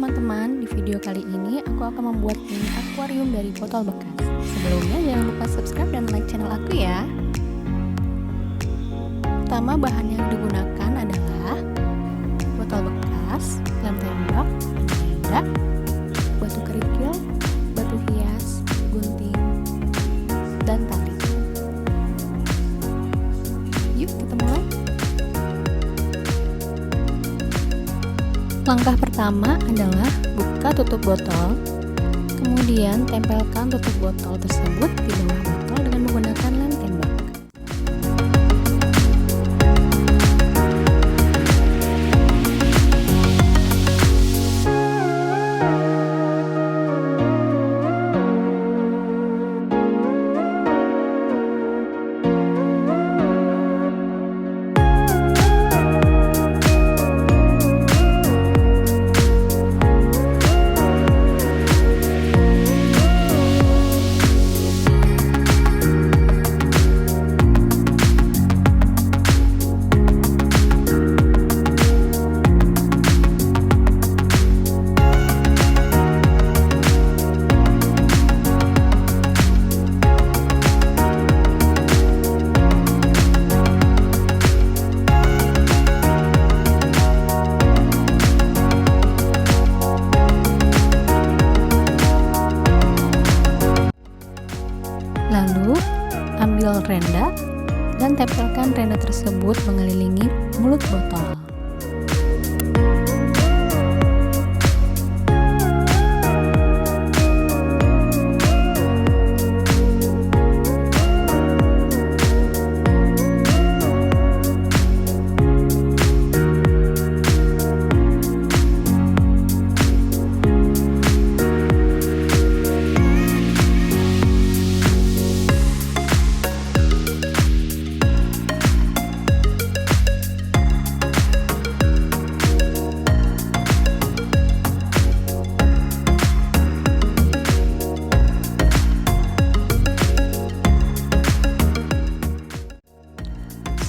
teman-teman, di video kali ini aku akan membuat mini akuarium dari botol bekas. Sebelumnya jangan lupa subscribe dan like channel aku ya. Pertama, bahan yang digunakan adalah botol bekas, lem tembak, tenda, batu kerikil, batu hias, gunting, dan tali. Yuk kita mulai. Langkah pertama adalah buka tutup botol, kemudian tempelkan tutup botol tersebut di bawah botol dengan menggunakan lem tembak. Lalu, ambil renda dan tempelkan renda tersebut mengelilingi mulut botol.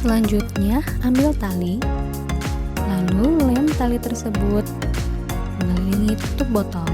Selanjutnya, ambil tali, lalu lem tali tersebut mengelilingi tutup botol.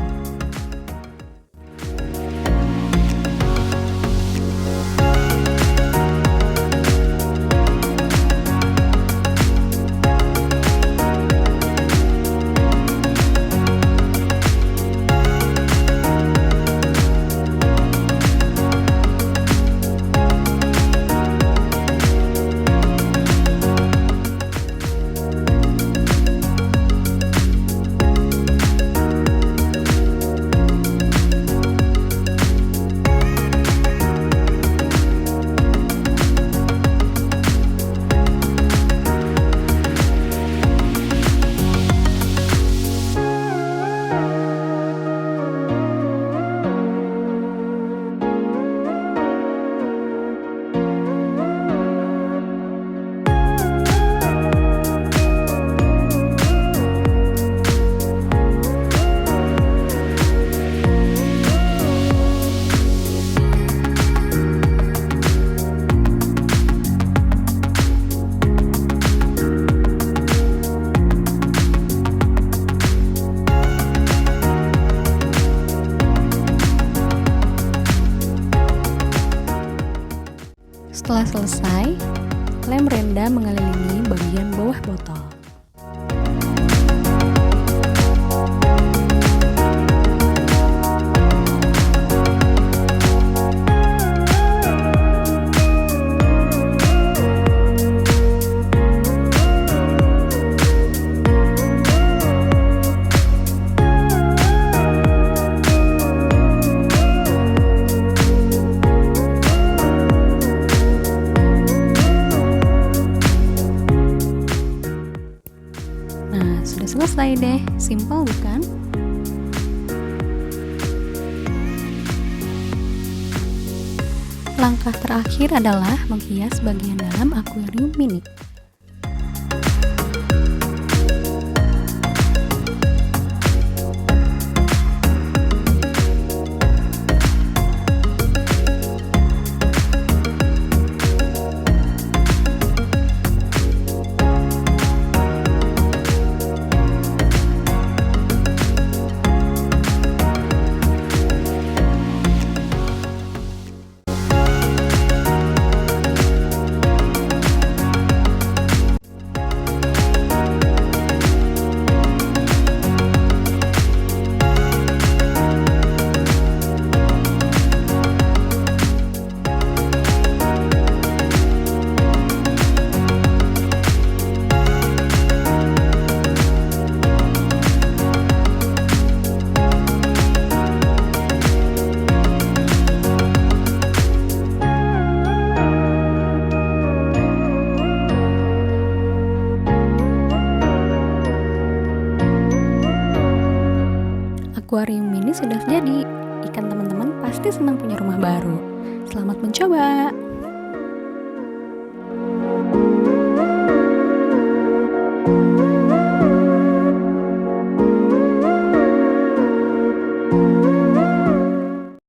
Setelah selesai, lem renda mengelilingi bagian bawah botol. Sudah selesai deh, simpel bukan? Langkah terakhir adalah menghias bagian dalam akuarium mini. ikan teman-teman pasti senang punya rumah baru. Selamat mencoba!